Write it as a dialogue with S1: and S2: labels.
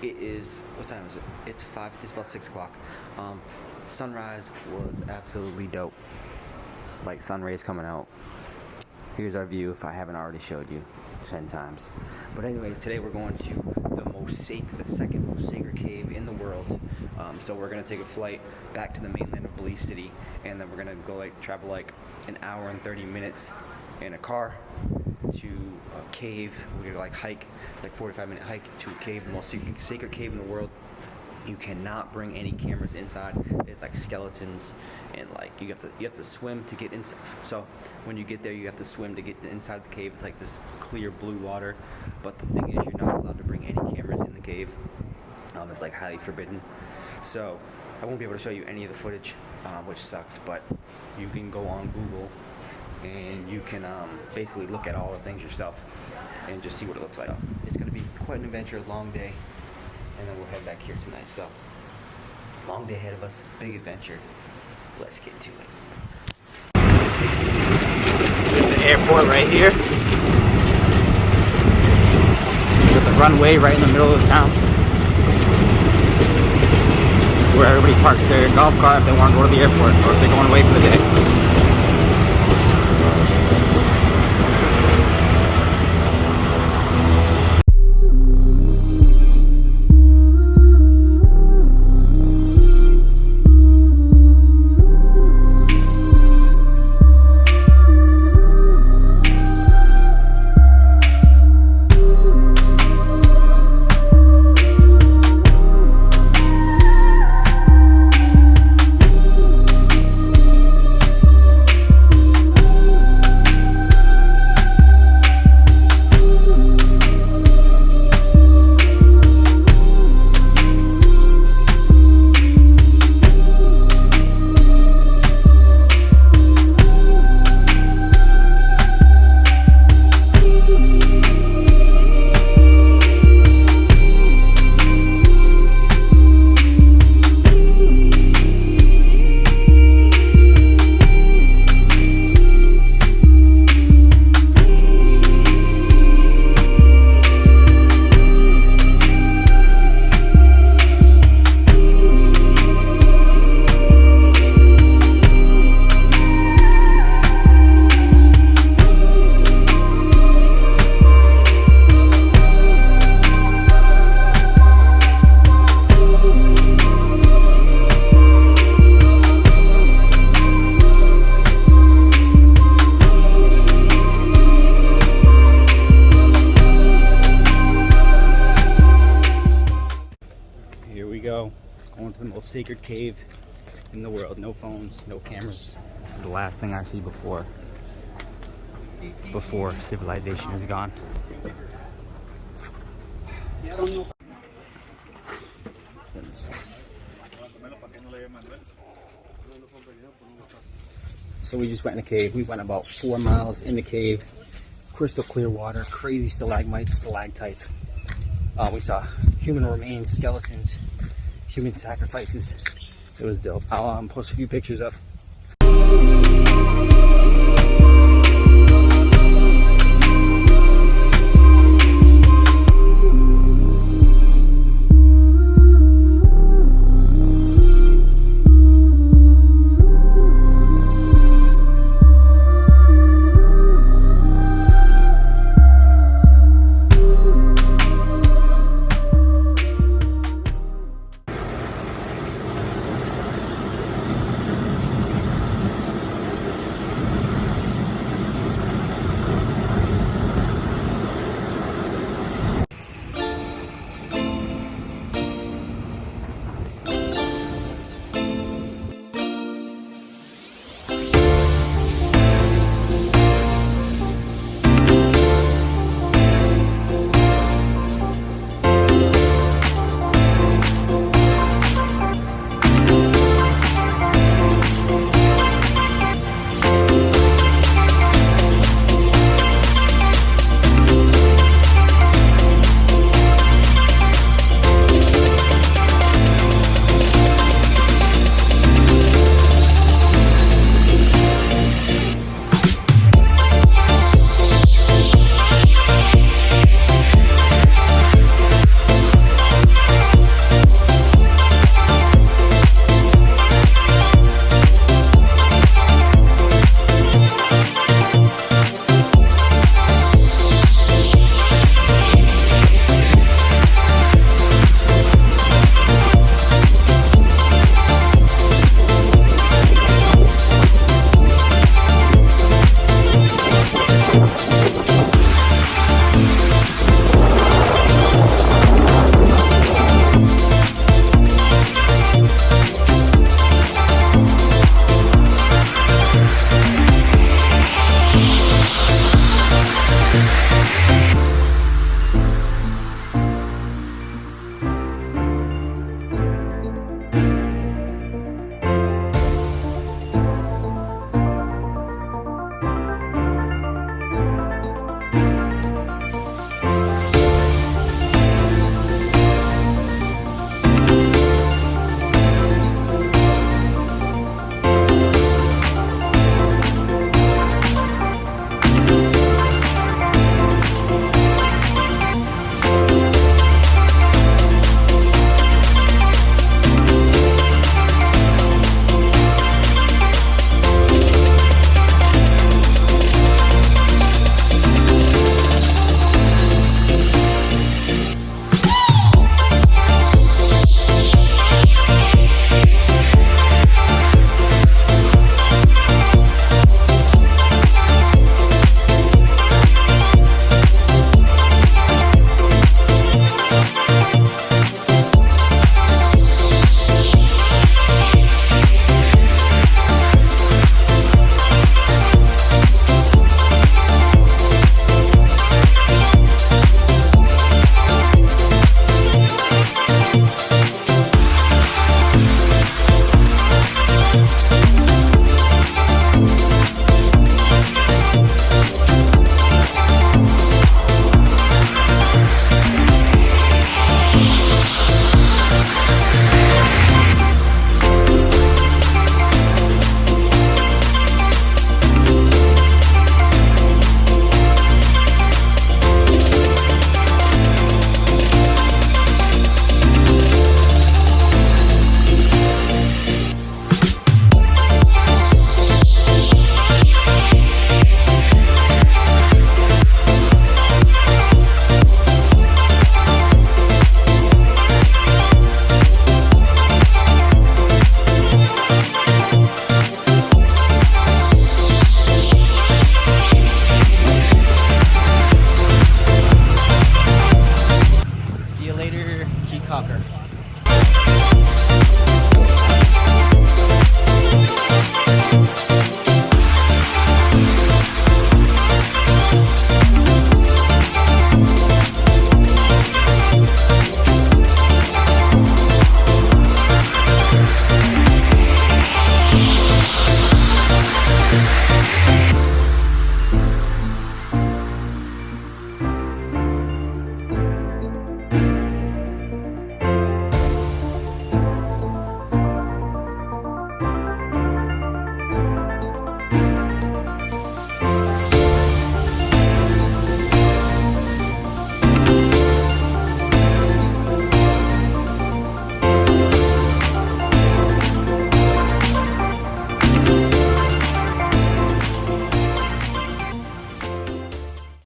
S1: It is, what time is it? It's about 6 o'clock. Sunrise was absolutely dope. Like sun rays coming out. Here's our view if I haven't already showed you 10 times. But anyways, today we're going to the second most sacred cave in the world. So we're gonna take a flight back to the mainland of Belize City, and then we're gonna go travel an hour and 30 minutes in a car to a cave. We're gonna hike 45-minute hike to a cave, the most sacred cave in the world. You cannot bring any cameras inside. It's like skeletons, and you have to swim to get inside. So when you get there, you have to swim to get inside the cave. It's like this clear blue water. But the thing is, you're not allowed to bring any cameras in the cave. It's highly forbidden. So I won't be able to show you any of the footage, which sucks. But you can go on Google and you can basically look at all the things yourself and just see what it looks like. It's gonna be quite an adventure, long day. And then we'll head back here tonight. So, long day ahead of us, big adventure. Let's get to it.
S2: The airport right here. With the runway right in the middle of the town. This is where everybody parks their golf cart if they want to go to the airport or if they're going away for the day. Going to the most sacred cave in the world. No phones, no cameras. This is the last thing I see before civilization is gone. So we just went in the cave. We went about 4 miles in the cave. Crystal clear water, crazy stalagmites, stalactites. We saw human remains, skeletons, human sacrifices. It was dope. I'll post a few pictures up. Caulker.